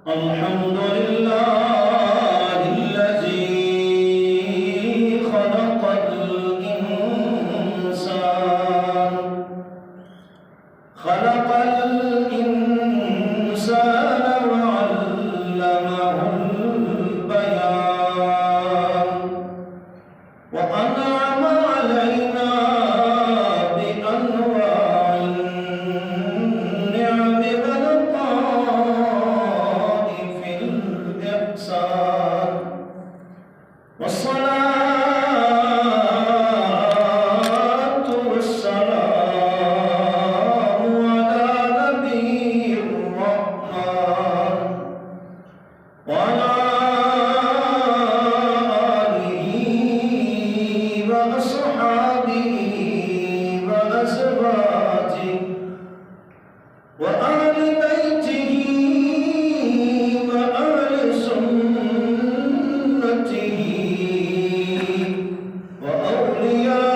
الحمد لله الذي خلق الإنسان وعلمه البيان وأنعم علينا بأنواع النعم واللطائف الإحسان والصلاة والسلام على نبي الرحمن وعلى آله وأصحابه وأزواجه وآل بيته وآل سنته وأولياء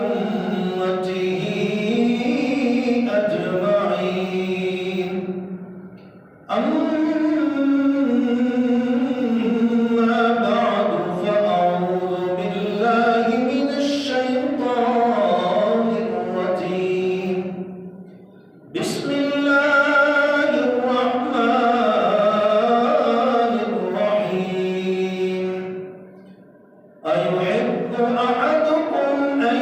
أمته أجمعين. أما بعد فأعوذ بالله من الشيطان الرجيم. بسم الله الرحمن الرحيم. أيحب أحدكم أن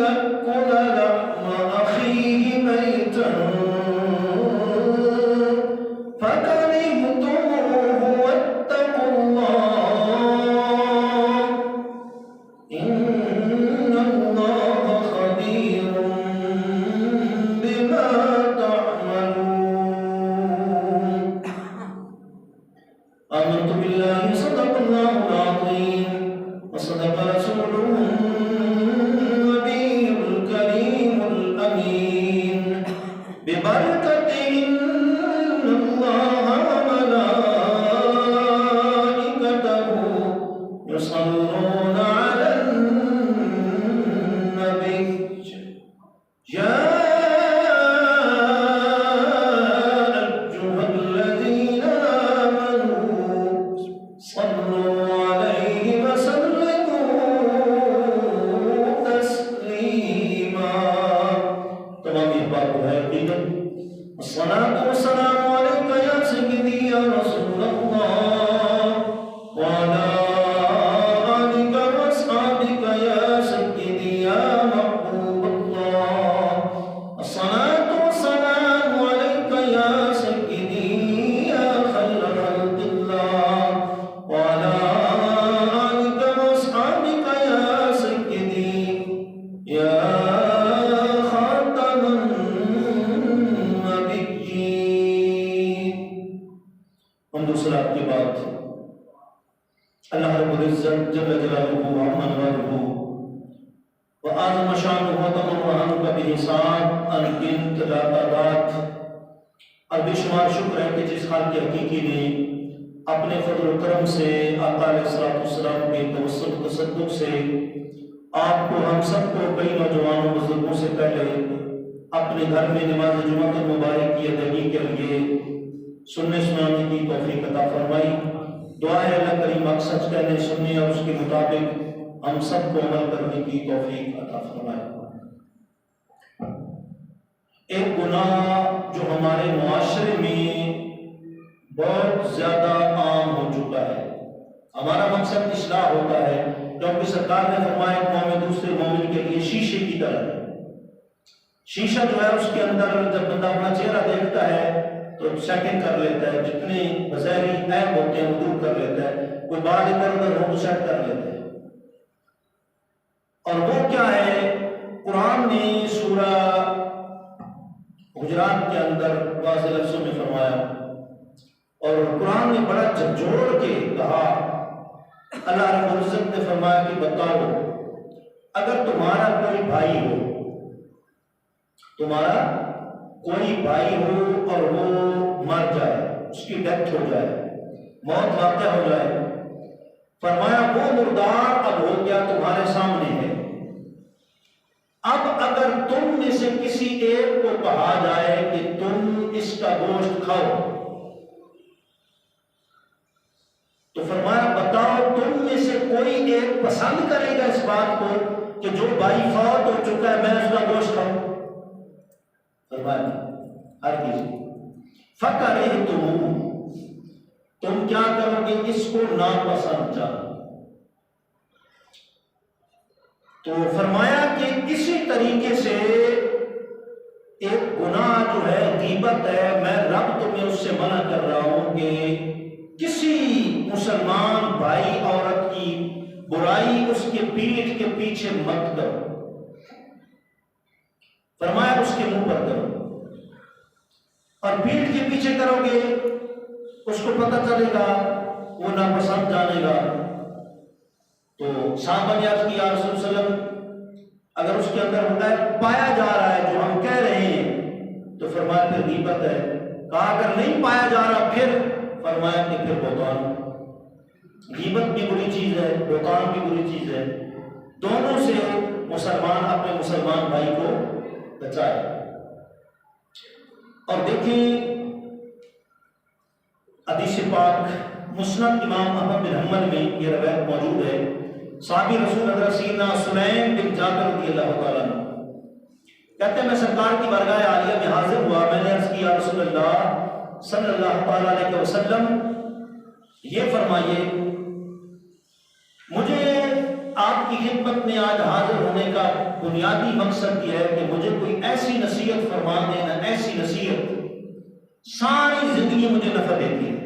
يأكل لحم أخيه ميتا فكرهتموه واتقوا الله إن الله خبير بما تعملون. آمنت بالله صدق الله العظيم وصدق رسوله النبي الكريم الأمين ببركة إن الله وملائكته يصلون على النبي يا أيها الذين آمنوا صلوا عليه وسلموا تسليما. تمام بات ہے حقیقت. الصلاة والسلام عليك يا سيدي يا رسول الله وعلى آلك وأصحابك يا سيدي يا محبوب الله. الصلاة والسلام عليك يا سيدي يا خير خلق الله وعلى آلك وأصحابك يا سيدي يا خاتم النبيين. حمد و صلاۃ کے بعد اللہ رب العزت جل جلالہ وعظم والہ وأعظم شانہ وتم برہانہ کا بحساب انگنت لا تعداد اور بے شمار شکر ہے کہ جس خالق حقیقی نے اپنے فضل و کرم سے آقا علیہ السلام کے توسل و تصدق سے آپ کو ہم سب کو کئی نوجوانوں بزرگوں سے پہلے اپنے گھر میں نماز جمعہ مبارک کی ادائیگی کے لیے سننے سنانے کی توفیق عطا فرمائی. دعا ہے اللہ کریم مقصد کہنے سننے اور اس کے مطابق ہم سب کو عمل کرنے کی توفیق عطا فرمائے. ایک گناہ جو ہمارے معاشرے میں بہت زیادہ عام ہو چکا ہے. ہمارا مقصد اصلاح ہوتا ہے کیونکہ سرکار نے فرمایا کہ مومن دوسرے مومن کے لیے شیشے کی طرح ہے. شیشہ جو ہے اس کے اندر جب بندہ اپنا چہرہ دیکھتا ہے تو سیٹنگ کر لیتا ہے, جتنے بظاہری عیب ہوتے ہیں وہ دور کر لیتا ہے, کوئی بات ادھر ادھر ہو تو سیٹ کر لیتا ہے. اور وہ کیا ہے؟ قرآن نے سورہ حجرات کے اندر واضح لفظوں میں فرمایا اور قرآن نے بڑا جھنجھوڑ کے کہا. اللہ رب العزت نے فرمایا کہ بتاؤ اگر تمہارا کوئی بھائی ہو اور وہ مر جائے, اس کی ڈیتھ ہو جائے, موت واقع ہو جائے, فرمایا وہ مردار اب ہو گیا تمہارے سامنے ہے, اب اگر تم میں سے کسی ایک کو کہا جائے کہ تم اس کا گوشت کھاؤ تو فرمایا بتاؤ تم میں سے کوئی ایک پسند کرے گا اس بات کو کہ جو بھائی فوت ہو چکا ہے میں اس کا گوشت کھاؤں؟ فرمایا ہر چیز فکرے تم کیا کرو گے اس کو ناپسند جانو۔ تو فرمایا کہ اسی طریقے سے ایک گناہ جو ہے غیبت ہے، میں رب تمہیں اس سے منع کر رہا ہوں کہ کسی مسلمان بھائی عورت کی برائی اس کے پیٹھ کے پیچھے مت کرو، فرمایا اس کے منہ پر کرو، اور پیٹھ کے پیچھے کرو گے اس کو پتہ چلے گا، وہ ناپسند جانے گا۔ تو صحابہ نے عرض کی یا رسول اللہ علیہ وسلم اگر اس کے اندر پایا جا رہا ہے جو ہم کہہ رہے ہیں تو فرمایا پھر غیبت ہے، کہا اگر نہیں پایا جا رہا پھر فرمایا کہ پھر بہتان۔ غیبت بھی بری چیز ہے، بہتان بھی بری چیز ہے، دونوں سے مسلمان اپنے مسلمان بھائی کو بچائے۔ اور دیکھیں حدیث پاک مسند امام احمد بن حنبل میں یہ روایت موجود ہے، صحابی رسول حضرت سیدنا سلیم بن جابر رضی اللہ تعالیٰ عنہ کہتے ہیں میں سرکار کی بارگاہ عالیہ میں حاضر ہوا، میں نے عرض کی یا رسول اللہ صلی اللہ تعالیٰ علیہ وسلم یہ فرمائیے مجھے آپ کی خدمت میں آج حاضر ہونے کا بنیادی مقصد یہ ہے کہ مجھے کوئی ایسی نصیحت فرما دینا، ایسی نصیحت ساری زندگی مجھے نفع دیتی ہے۔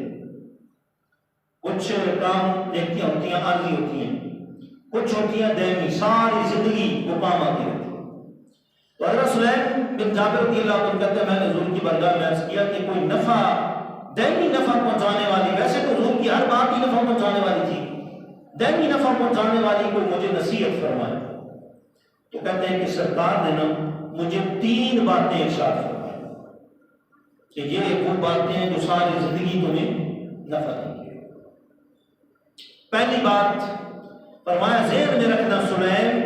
کچھ کام نیکیاں ہوتی ہیں عارضی ہوتی ہیں، کچھ ہوتی ہیں دائمی، ساری زندگی وہ کام آتی رہتی ہے۔ تو حضرت سلیم بن جابر رضی اللہ عنہ کہتے ہیں میں نے حضور کی بارگاہ میں عرض کیا کہ کوئی نفع دائمی نفع پہنچانے والی، ویسے تو حضور کی ہر بات ہی نفع پہنچانے والی تھی، دائمی نفع پہنچانے والی کوئی مجھے نصیحت فرمائے۔ تو کہتے ہیں کہ سرکار نے نا مجھے 3 باتیں ارشاد فرمائی کہ یہ وہ باتیں ہیں جو ساری زندگی تمہیں نفع دیں گے۔ پہلی بات فرمایا ذہن میں رکھنا سلیم،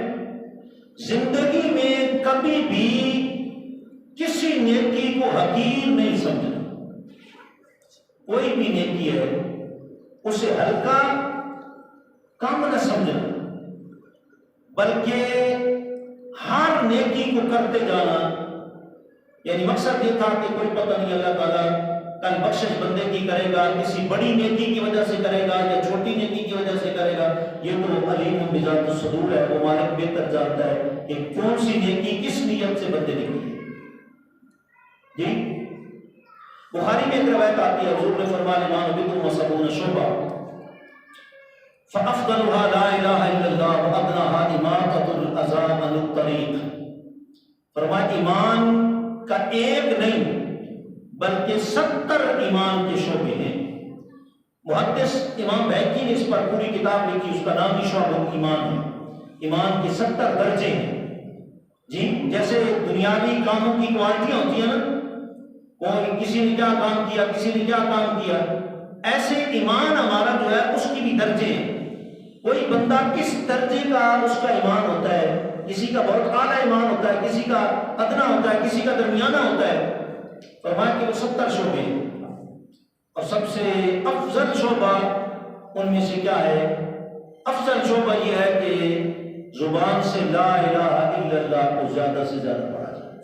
زندگی میں کبھی بھی کسی نیکی کو حقیر نہیں سمجھنا، کوئی بھی نیکی ہے اسے ہلکا کم نہ سمجھنا، بلکہ ہر نیکی کو کرتے جانا۔ یعنی مقصد یہ تھا کہ کوئی پتہ نہیں اللہ تعالیٰ کل بخشش بندے کی کرے گا، کسی بڑی نیکی کی وجہ سے کرے گا یا چھوٹی نیکی کی وجہ سے کرے گا، یہ تو علیم بذات الصدور ہے، وہ مالک بہتر جانتا ہے کہ کون سی نیکی کس نیت سے بندے نے کی ہے۔ جی بخاری میں ایک روایت آتی ہے، حضور نے فرمایا ایمان بکم وسبعون شعبہ فافضلها لا الہ الا اللہ وادناها اماطۃ الاذى عن الطریق۔ فرمایا ایمان کا ایک نہیں بلکہ 70 ایمان کے شعبے ہیں۔ محدث امام بہقی نے اس پر پوری کتاب لکھی، اس کا نام ہی شعب ایمان ہے۔ ایمان کے 70 درجے ہیں۔ جی جیسے دنیاوی کاموں کی کوالٹیاں ہوتی ہیں نا، کوئی کسی نے کیا کام کیا، کسی نے کیا کام کیا، ایسے ایمان ہمارا جو ہے اس کی بھی درجے ہیں۔ کوئی بندہ کس درجے کا اس کا ایمان ہوتا ہے، کسی کا بہت اعلیٰ ایمان ہوتا ہے، کسی کا ادنا ہوتا ہے، کسی کا درمیانہ ہوتا ہے۔ فرمایا کہ وہ 70 شعبے ہیں، اور سب سے افضل شعبہ ان میں سے کیا ہے؟ افضل شعبہ یہ ہے کہ زبان سے لا الہ الا اللہ کو زیادہ سے زیادہ پڑھا جائے۔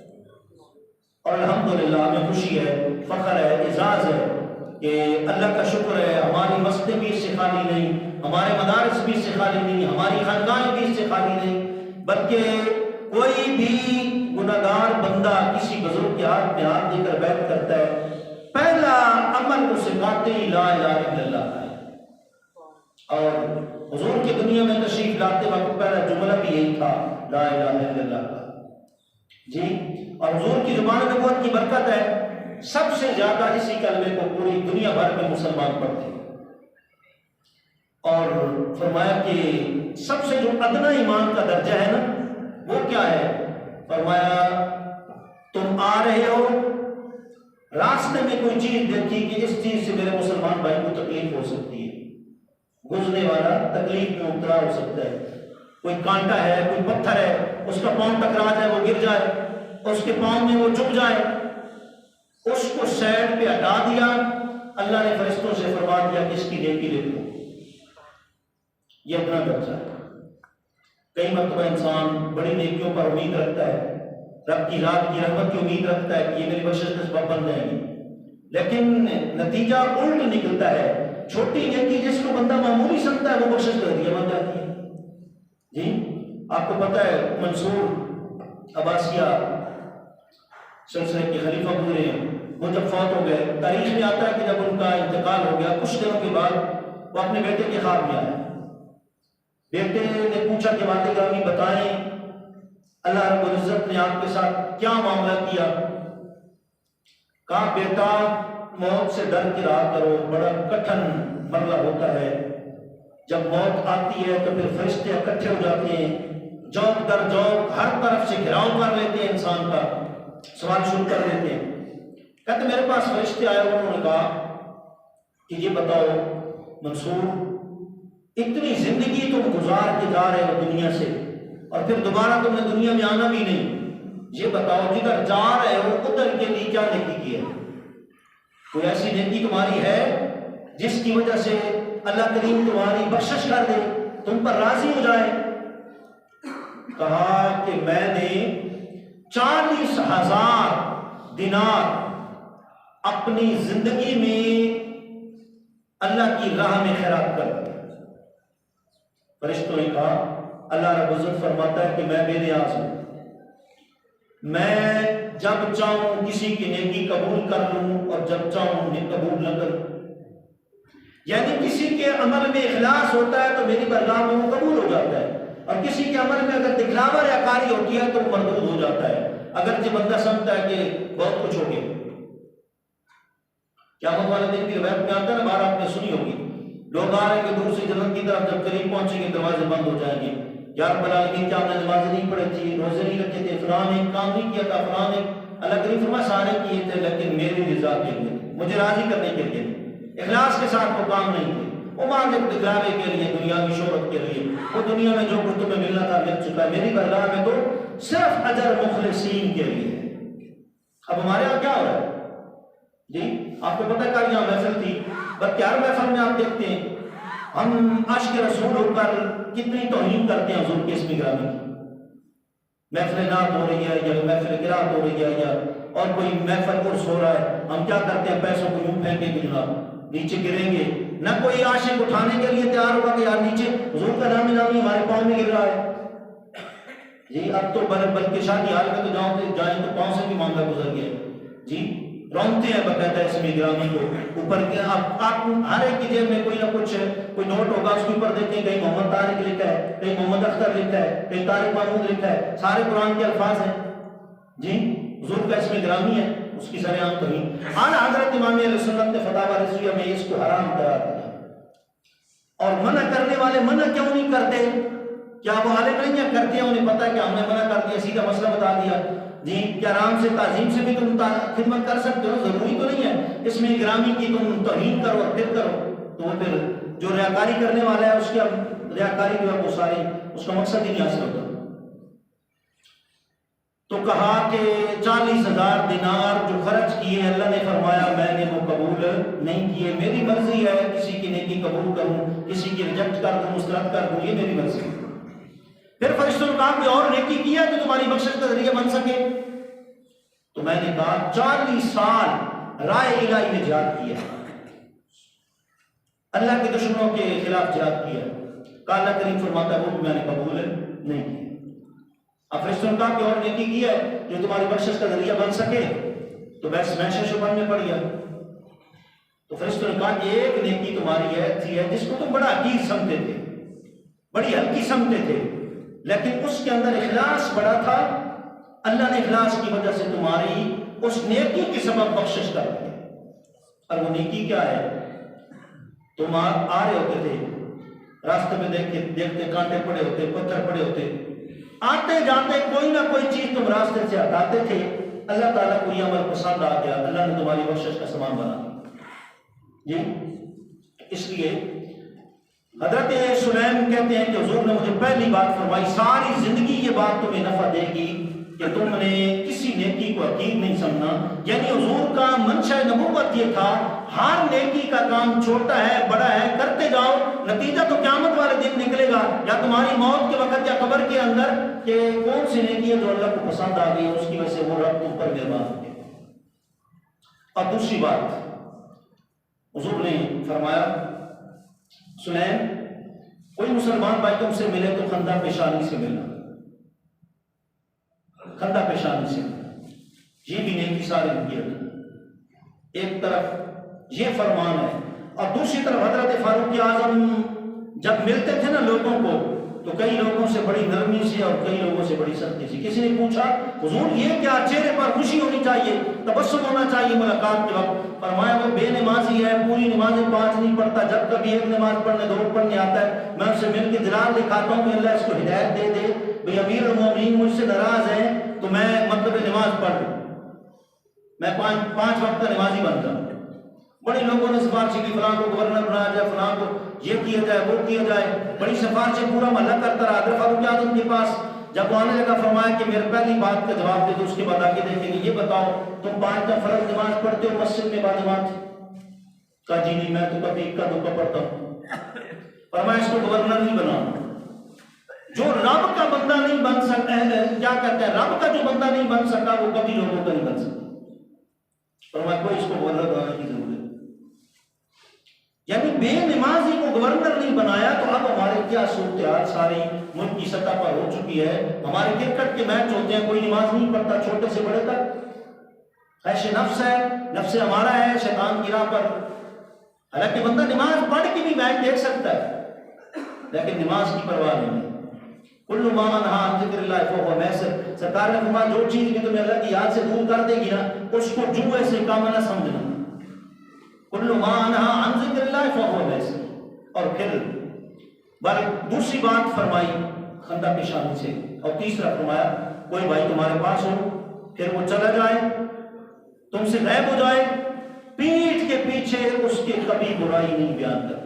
اور الحمدللہ ہمیں خوشی ہے، فخر ہے، اعزاز ہے کہ اللہ کا شکر ہے ہماری مسجدیں بھی اس سے خالی نہیں، ہمارے مدارس بھی اس سے خالی نہیں، ہماری خانقاہیں بھی اس سے خالی نہیں، بلکہ کوئی بھی گناہگار بندہ کسی بزرگ کے ہاتھ میں ہاتھ دے کر بیعت کرتا ہے، پہلا عمل اسے سکھاتے ہی لا الہ الا اللہ کا ہے۔ اور حضور کی دنیا میں تشریف لاتے وقت پہلا جملہ بھی یہی تھا، لا الہ الا اللہ کا۔ جی اور حضور کی زبان نبوت کی برکت ہے، سب سے زیادہ اسی کلمے کو پوری دنیا بھر میں مسلمان پڑھتے ہیں۔ اور فرمایا کہ سب سے جو ادنا ایمان کا درجہ ہے نا وہ کیا ہے؟ فرمایا تم آ رہے ہو، راستے میں کوئی چیز دیکھی کہ اس چیز سے میرے مسلمان بھائی کو تکلیف ہو سکتی ہے، گزرنے والا تکلیف میں مبتلا ہو سکتا ہے، کوئی کانٹا ہے، کوئی پتھر ہے، اس کا پاؤں ٹکرا جائے، وہ گر جائے، اس کے پاؤں میں وہ چبھ جائے، اس کو سائڈ پہ ہٹا دیا، اللہ نے فرشتوں سے فرما دیا کہ اس کی نیکی لے لو، یہ اپنا درجہ ہے۔ کئی مرتبہ انسان بڑی نیکیوں پر امید رکھتا ہے، رب کی رات کی رحمت کی امید رکھتا ہے کہ یہ میری بخشش کا سبب بن جائے گی، لیکن نتیجہ الٹ نکلتا ہے۔ چھوٹی نیکی جس کو بندہ معمولی سمجھتا ہے وہ بخشش کا ذریعہ بن جاتی ہے۔ جی آپ کو پتہ ہے منصور عباسیہ سلسلے کے خلیفہ گزرے ہیں، وہ جب فوت ہو گئے، تاریخ میں آتا ہے کہ جب ان کا انتقال ہو گیا کچھ دنوں کے بعد وہ اپنے بیٹے کے خواب میں آیا۔ بیٹے نے پوچھا کہ والد گرامی بتائیں اللہ رب العزت نے آپ کے ساتھ کیا معاملہ کیا؟ کہا بیٹا موت سے ڈر کے رہا کرو، بڑا کٹھن مرحلہ ہوتا ہے، جب موت آتی ہے تو پھر فرشتے اکٹھے ہو جاتے ہیں، جوک در جوک ہر طرف سے گھیراؤ کر لیتے ہیں، انسان کا سوال شروع کر دیتے ہیں۔ کہتے میرے پاس فرشتے آئے، انہوں نے کہا کہ یہ بتاؤ منصور، اتنی زندگی تم گزار کے جا رہے ہو دنیا سے اور پھر دوبارہ تم نے دنیا میں آنا بھی نہیں، یہ بتاؤ جدھر جا رہے ہو ادھر کے لیے کیا نیکی کی ہے؟ کوئی ایسی نیکی تمہاری ہے جس کی وجہ سے اللہ کریم تمہاری بخشش کر دے، تم پر راضی ہو جائے؟ کہا کہ میں نے 40,000 دینار اپنی زندگی میں اللہ کی راہ میں خیرات کر دیا۔ فرشتوں نے کہا اللہ رب العزت فرماتا ہے کہ میں بے نیاز ہوں، میں جب چاہوں کسی کی نیکی قبول کر لوں اور جب چاہوں انہیں قبول نہ کروں، یعنی کسی کے عمل میں اخلاص ہوتا ہے تو میری بارگاہ میں وہ قبول ہو جاتا ہے، اور کسی کے عمل میں اگر دکھلاوا ریاکاری ہوتی ہے تو وہ مردود ہو جاتا ہے، اگرچہ بندہ سمجھتا ہے کہ بہت کچھ ہو گیا۔ قیامت والے دن کی روایت میں آتا ہے نا، بار آپ نے سنی ہوگی، لوگ آ رہے ہیں دور سے جنت کی طرف، جب قریب پہنچیں گے دروازے بند ہو جائیں گے، یا رب العالمین کیا ہم نے نمازیں نہیں پڑھی تھی، روزے نہیں رکھے تھے، فلاں نے کام نہیں کیا تھا، فلاں نے، اللہ کریم فرمایا سارے کیے تھے لیکن میری رضا کے لیے، مجھے راضی کرنے کے لیے، اخلاص کے ساتھ وہ کام نہیں تھے، وہ مانگے دکھلاوے کے لیے، دنیاوی شہرت کے لیے، وہ دنیا میں جو کچھ تمہیں ملنا تھا مل چکا ہے، میری بارگاہ میں تو صرف اجر مخلصین کے لیے ہے۔ اب ہمارے یہاں کیا ہو رہا ہے جی؟ آپ کو پتہ ہے کل یہاں محفل تھی، بختیار محفل میں آپ دیکھتے ہیں ہم عشق رسول ہو کر کتنی توہین کرتے ہیں حضور کے اسم گرامی کی۔ محفل نعت ہو رہی ہے یا محفل قرات ہو رہی ہے یا اور کوئی محفل عرس ہو رہا ہے، ہم کیا کرتے ہیں پیسوں کو یوں پھینکیں گے جناب، نیچے گریں گے، نہ کوئی عاشق اٹھانے کے لیے تیار ہوگا کہ یار نیچے حضور کا نام نامی ہمارے پاؤں میں گر رہا ہے جی۔ اب تو بلکہ شادی حال میں تو جائیں تو پاؤں سے بھی معاملہ گزر گیا جی، رونتے ہیں باقاعدہ اسم گرامی کو اوپر کے، آپ ہر ایک کی جیب میں کوئی نہ کچھ کوئی نوٹ ہوگا، اس کے اوپر دیکھیں کہیں محمد طارق لکھا ہے، کہیں محمد اختر لکھا ہے، کہیں طارق محمود لکھا ہے، سارے قرآن کے الفاظ ہیں جی، حضور کا اسم گرامی ہے، اس کی سر عام توہین۔ اعلیٰ حضرت امام علیہ سنت نے فتاوی رضویہ میں اس کو حرام قرار دیا، اور منع کرنے والے منع کیوں نہیں کرتے؟ کیا وہ عالم نہیں ہیں؟ کرتے ہیں، انہیں پتا ہے کہ ہم نے منع کر دیا، سیدھا مسئلہ بتا دیا جی، کیا آرام سے تعظیم سے بھی تم خدمت کر سکتے ہو؟ ضروری تو نہیں ہے اس میں گرامی کی تم توہین کرو اور پھر کرو، تو پھر جو ریاکاری کرنے والا ہے اس کی اب ریاکاری جو ہے وہ ساری اس کا مقصد ہی نہیں حاصل ہوتا۔ تو کہا کہ 40,000 دینار جو خرچ کیے، اللہ نے فرمایا میں نے وہ قبول نہیں کیے، میری مرضی ہے کسی کی نیکی قبول کروں، کسی کی ریجیکٹ کر دوں، مسترد کر دوں، یہ میری مرضی ہے۔ پھر فرشتوں نے کہا کہ اور نیکی کیا جو تمہاری بخشش کا ذریعہ بن سکے؟ تو میں نے کہا 40 سال رائے الہی میں جہاد کیا، اللہ کے دشمنوں کے خلاف جہاد کیا، کہا اللہ کریم فرماتا ہے وہ بھی میں نے قبول نہیں کیا۔ اب فرشتوں نے کہا کہ اور نیکی کی ہے جو تمہاری بخشش کا ذریعہ بن سکے؟ تو بس میں شبن میں پڑ گیا۔ تو فرشتوں نے کہا کہ ایک نیکی تمہاری ایسی ہے جس کو تم بڑا حقیر سمجھتے تھے، بڑی ہلکی سمجھتے تھے، لیکن اس کے اندر اخلاص بڑا تھا، اللہ نے اخلاص کی وجہ سے تمہاری اس نیکی کے سبب بخشش کر دی۔ اور وہ نیکی کیا ہے؟ تم آ رہے ہوتے تھے راستے میں دیکھتے کانٹے پڑے ہوتے، پتھر پڑے ہوتے، آتے جاتے کوئی نہ کوئی چیز تم راستے سے ہٹاتے تھے، اللہ تعالیٰ کو یہ عمل پسند آ گیا، اللہ نے تمہاری بخشش کا سامان بنا دیا جی۔ اس لیے حضرت سلیم کہتے ہیں کہ حضور نے مجھے پہلی بات فرمائی، ساری زندگی یہ بات تمہیں نفع دے گی کہ تم نے کسی نیکی کو حقیر نہیں سمجھنا۔ یعنی حضور کا منشا نبوت یہ تھا، ہر نیکی کا کام چھوٹا ہے بڑا ہے کرتے جاؤ، نتیجہ تو قیامت والے دن نکلے گا، یا تمہاری موت کے وقت یا قبر کے اندر، کہ کون سی نیکی ہے جو اللہ کو پسند آ گئی اس کی وجہ سے وہ رب تم پر مہربان ہو گیا۔ اور دوسری بات حضور نے فرمایا، سلیم کوئی مسلمان بھائی تم سے ملے تو خندہ پیشانی سے ملنا، خندہ پیشانی سے ملنا، یہ بھی نیکی سارے کی ہے۔ ایک طرف یہ فرمان ہے، اور دوسری طرف حضرت فاروق اعظم جب ملتے تھے نا لوگوں کو تو کئی لوگوں سے بڑی نرمی سے اور کئی لوگوں سے بڑی سختی سے۔ کسی نے پوچھا حضور یہ کیا، چہرے پر خوشی ہونی چاہیے، تبسم ہونا چاہیے ملاقات کے وقت؟ فرمایا وہ بے نمازی ہے، پوری نمازیں 5 نہیں پڑھتا، جب کبھی ایک نماز پڑھنے 2 پڑھنے آتا ہے میں اسے مل کے دلال دکھاتا ہوں کہ اللہ اس کو ہدایت دے دے، بھئی امیر المومنین مجھ سے ناراض ہیں تو میں مطلب نماز پڑھ لوں، میں 5 وقت کا نمازی بن جاؤں۔ بڑے لوگوں نے سفارش کی، فلاں کو گورنر بنایا جائے، فلاں کو یہ کیا جائے وہ کیا جائے، بڑی سفارشیں پورا محلہ کرتا رہا۔ حضرت فاروق اعظم کے پاس جب وہ آنے لگا فرمایا کہ میرے پہلی بات کا جواب دے دو، اس کے بعد آگے دیکھیں گے، یہ بتاؤ تم 5 کا فرض نماز پڑھتے ہو مسجد میں باجماعت؟ کہا جی نہیں، میں تو کبھی 1 کا 2 کا پڑھتا ہوں۔ فرمایا اس کو گورنر نہیں بنانا، جو رب کا بندہ نہیں بن سکتا ہے، کیا کہتے ہیں، رب کا جو بندہ نہیں بن سکتا وہ کبھی لوگوں کا نہیں بن سکتا۔ فرمایا کوئی اس کو گورنر بنانے کی ضرورت، یعنی بے نمازی کو گورنر نہیں بنایا تو اب ہمارے کیا صورتحال ساری ملک کی سطح پر ہو چکی ہے۔ ہمارے کرکٹ کے میچ ہوتے ہیں، کوئی نماز نہیں پڑھتا چھوٹے سے بڑے تک، خواہش نفس ہے، نفس ہمارا ہے، شیطان کی راہ پر، حالانکہ بندہ نماز پڑھ کے بھی میچ دیکھ سکتا ہے لیکن نماز کی پرواہ نہیں ہے۔ کل ما انہا عن ذکر اللہ فہو میسر، سرکار نے فرمایا جو چیز بھی تمہیں اللہ کی یاد سے دور کر دے گی نا اس کو جوئے سے کام نہ سمجھنا۔ کل ما انہا عن ذکر اللہ فہو میسر۔ اور پھر دوسری بات فرمائی خندہ پیشانی سے، اور تیسرا فرمایا کوئی بھائی تمہارے پاس ہو پھر وہ چلا جائے تم سے غائب ہو جائے، پیٹھ کے پیچھے اس کے کبھی برائی نہیں بیان کر۔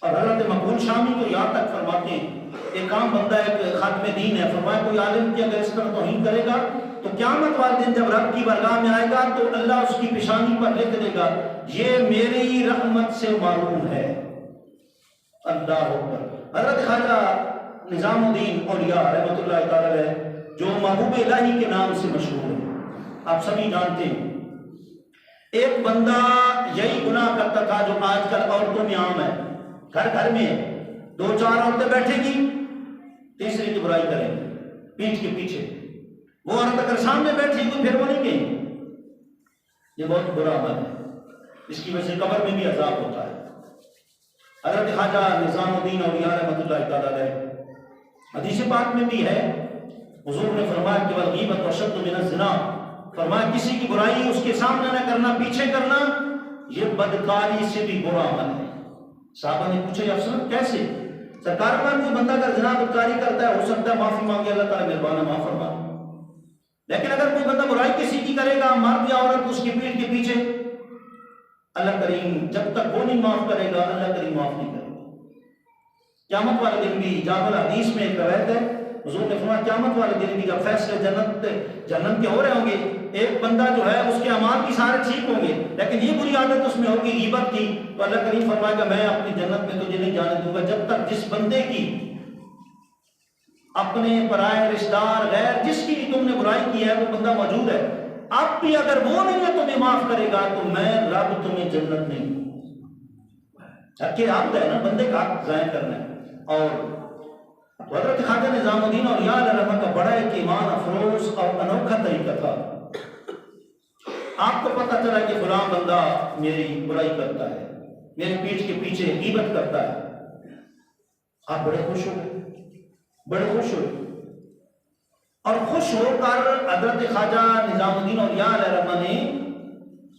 اور حضرت مقبول شامی کو یہاں تک فرماتے ہیں، ایک عام بندہ ایک خاتم دین ہے، فرمایا کوئی عالم کی اگر اس طرح توہین کرے گا تو قیامت والے دن جب رب کی بارگاہ میں آئے گا تو اللہ اس کی پیشانی پر لکھ دے گا یہ میری رحمت سے معروم ہے۔ اللہ اکبر۔ حضرت خواجہ نظام الدین اولیاء رحمۃ اللہ تعالی علیہ جو محبوب الہی کے نام سے مشہور ہے، آپ سبھی جانتے ہیں، ایک بندہ یہی گناہ کرتا تھا جو آج کل عورتوں میں عام ہے، گھر گھر میں 2-4 عورتیں بیٹھے گی، تیسری کی برائی کریں گے پیٹھ کے پیچھے، وہ عورت اگر سامنے بیٹھی ہوئی پھر وہ نہیں کہیں، یہ بہت برا عمل ہے، اس کی وجہ سے قبر میں بھی عذاب ہوتا ہے۔ حضرت خواجہ نظام الدین اولیاء رحمۃ اللہ تعالی علیہ حدیث پاک میں بھی ہے، حضور نے فرمایا کہ والغیبۃ اشد من الزنا، فرمایا کسی کی برائی اس کے سامنے نہ کرنا، پیچھے کرنا، یہ بدکاری سے بھی برا عمل ہے۔ صحابہ نے پوچھا یا رسول اللہ کیسے؟ سرکار پر کوئی بندہ اگر زنا بدکاری کرتا ہے ہو سکتا ہے معافی مانگے، اللہ تعالیٰ مہربان ہے معاف فرما، لیکن اگر کوئی بندہ برائی کسی کی کرے گا، مرد یا عورت، اس کی پیٹھ کے پیچھے، اللہ کریم جب تک وہ نہیں معاف کرے گا اللہ کریم معاف نہیں کرے گا۔ قیامت والے دن بھی جامع الحدیث میں ایک روایت ہے، حضور نے فرمایا قیامت والے دن بھی جب فیصلے جنت کے ہو رہے ہوں گے، ایک بندہ جو ہے اس کے اعمال بھی سارے ٹھیک ہوں گے لیکن یہ بری عادت اس میں ہوگی غیبت کی، تو اللہ کریم فرمائے گا میں اپنی جنت میں تجھے نہیں جانے دوں گا جب تک جس بندے کی اپنے پرائے رشتہ دار غیر جس کی بھی تم نے برائی کی ہے وہ بندہ موجود ہے، اب بھی اگر وہ نہیں ہے تمہیں معاف کرے گا تو میں رب تمہیں جنت نہیں دوں گا۔ کہ عبد ہے نا، بندے کا حق ضائع کرنا ہے۔ اور حضرت خواجہ نظام الدین اولیاء علیہ رحمہ کا بڑا ایک ایمان افروز اور انوکھا طریقہ تھا، آپ کو پتہ چلا کہ فلاں بندہ میری برائی کرتا ہے، میرے پیٹھ کے پیچھے غیبت کرتا ہے، آپ بڑے خوش ہو گئے، بڑے خوش ہوئے، اور خوش ہو کر حضرت خواجہ نظام الدین اولیاء علیہ رحمہ نے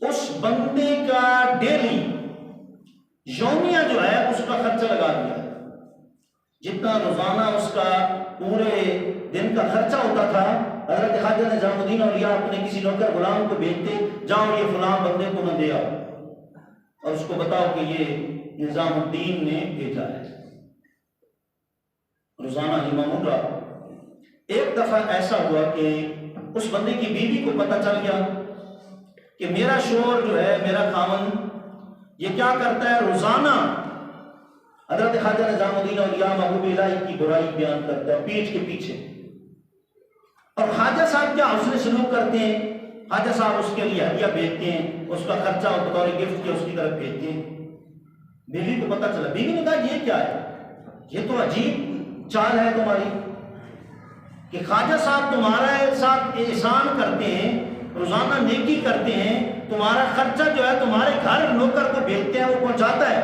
اس بندے کا ڈیلی یومیہ جو ہے اس کا خرچہ لگا دیا، جتنا روزانہ اس کا پورے دن کا خرچہ ہوتا تھا حضرت خواجہ نظام الدین اولیاء اپنے کسی نوکر غلام کو بھیجتے، جاؤ یہ فلاں بندے کو نہ دے آؤ اور اس کو بتاؤ کہ یہ نظام الدین نے بھیجا ہے۔ روزانہ ہی معمول ایک دفعہ ایسا ہوا کہ اس بندے کی بیوی کو پتہ چل گیا کہ میرا شوہر جو ہے، میرا خاوند، یہ کیا کرتا ہے، روزانہ حضرت خواجہ نظام الدین اولیاء محبوب الہی کی برائی بیان کرتا ہے پیٹھ کے پیچھے۔ اور خواجہ صاحب کیا حسن سلوک کرتے ہیں، خواجہ صاحب اس کے لیے ہدیہ بھیجتے ہیں، اس کا خرچہ بطور گفٹ کے اس کی طرف بھیجتے ہیں۔ بیوی کو پتہ چلا، بیوی نے کہا یہ کیا ہے، یہ تو عجیب چال ہے تمہاری کہ خواجہ صاحب تمہارے ساتھ احسان کرتے ہیں، روزانہ نیکی کرتے ہیں، تمہارا خرچہ جو ہے تمہارے گھر نوکر کو بھیجتے ہیں، وہ پہنچاتا ہے،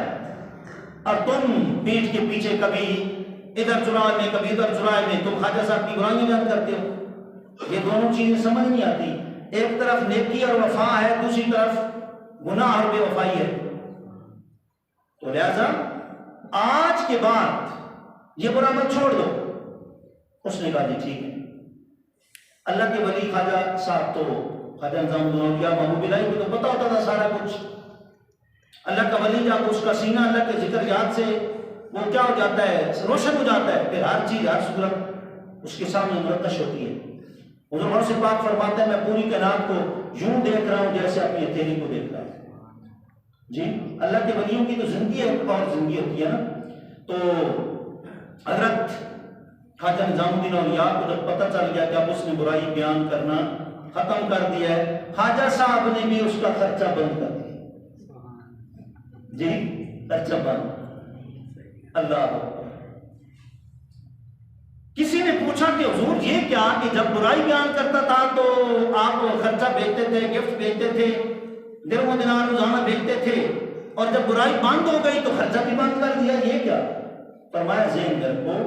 اور تم پیٹھ کے پیچھے کبھی ادھر چرائے میں کبھی ادھر چرائے میں تم خواجہ صاحب کی برائیاں بیان کرتے ہو۔ یہ دونوں چیزیں سمجھ نہیں آتی، ایک طرف نیکی اور وفا ہے، دوسری طرف گناہ اور بے وفائی ہے۔ تو لہذا آج کے بعد یہ برا مت چھوڑ دو۔ اس نے کہا جی ٹھیک ہے۔ اللہ کے ولی خواجہ صاحب تو خواجہ نظام الدین اولیاء محبوب الہی کو تو پتہ ہوتا تھا سارا کچھ۔ اللہ کا ولی جب اس کا سینہ اللہ کے ذکر یاد سے وہ کیا ہو جاتا ہے، روشن ہو جاتا ہے، پھر ہر چیز ہر صورت اس کے سامنے مرتش ہوتی ہے۔ حضور غوث پاک فرماتا ہے میں پوری کائنات کو یوں دیکھ رہا ہوں جیسے اپنی ہتھیلی کو دیکھ رہا ہوں۔ جی اللہ کے ولیوں کی تو زندگی ایک اور زندگی ہوتی ہے نا۔ تو حضرت خواجہ نظام الدین اولیاء کو جب پتہ چل گیا کہ اب اس نے برائی بیان کرنا ختم کر دیا ہے، خواجہ صاحب نے بھی اس کا خرچہ بند کر دیا۔ جی خرچہ بند۔ اللہ کسی نے پوچھا کہ حضور یہ کیا کہ جب برائی بیان کرتا تھا تو آپ خرچہ بھیجتے تھے، گفٹ بھیجتے تھے، درہم و دینار روزانہ بھیجتے تھے، اور جب برائی بند ہو گئی تو خرچہ بھی بند کر دیا، یہ کیا؟ فرمایا ذہن رکھو،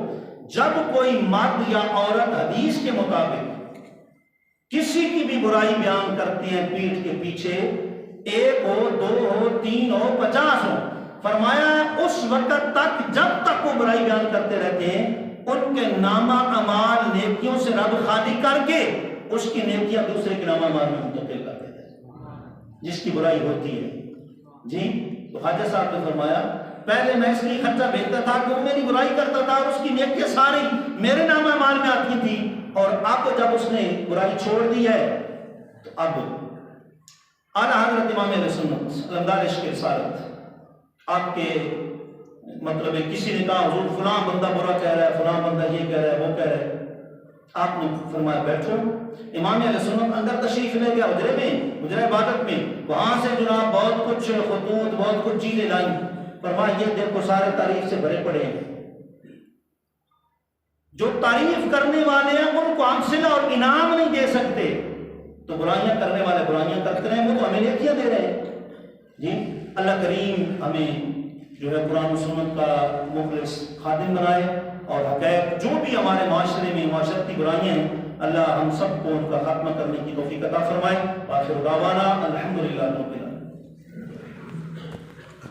جب کوئی مرد یا عورت حدیث کے مطابق کسی کی بھی برائی بیان کرتے ہیں پیٹھ کے پیچھے، ایک ہو، دو ہو، تین ہو، 50 ہو، فرمایا اس وقت تک جب تک وہ برائی بیان کرتے رہتے ہیں ان کے نامہ اعمال نیکیوں سے رب خالی کر کے اس کی نیکیاں دوسرے کے نامہ اعمال میں منتقل کر دیتا ہے جس کی برائی ہوتی ہے۔ جی تو خواجہ صاحب نے فرمایا پہلے میں اس لیے خرچہ بھیجتا تھا کہ وہ میری برائی کرتا تھا اور اس کی نیکیاں ساری میرے نامہ اعمال میں آتی تھی، اور اب جب اس نے برائی چھوڑ دی ہے تو اب اعلیٰ حضرت امام اہل سنت علمدار عشق رسالت آپ کے مطلب ہے کسی نے کہا حضور فلاں بندہ برا کہہ رہا ہے، فلاں بندہ یہ کہہ رہا ہے، وہ کہہ رہا ہے، آپ نے فرمایا بیٹھو۔ امام اہل سنت اندر تشریف لے گیا حجرے میں، حجرہ عبادت میں، وہاں سے جناب بہت کچھ خطوط بہت کچھ چیزیں لائیں، فرمایا یہ دیکھو سارے تعریف سے بھرے پڑے ہیں، جو تعریف کرنے والے ہیں ان کو ہم صلہ اور انعام نہیں دے سکتے، تو برائیاں کرنے والے برائیاں کرتے رہے، وہ تو ہمیں نیکیاں دے رہے ہیں۔ جی اللہ کریم ہمیں جو ہے قرآن و سنت کا مخلص خادم بنائے، اور حقائق جو بھی ہمارے معاشرے میں معاشرتی برائیاں ہیں اللہ ہم سب کو ان کا خاتمہ کرنے کی توفیق عطا فرمائے۔ آخر دعوانا الحمدللہ رب العالمین۔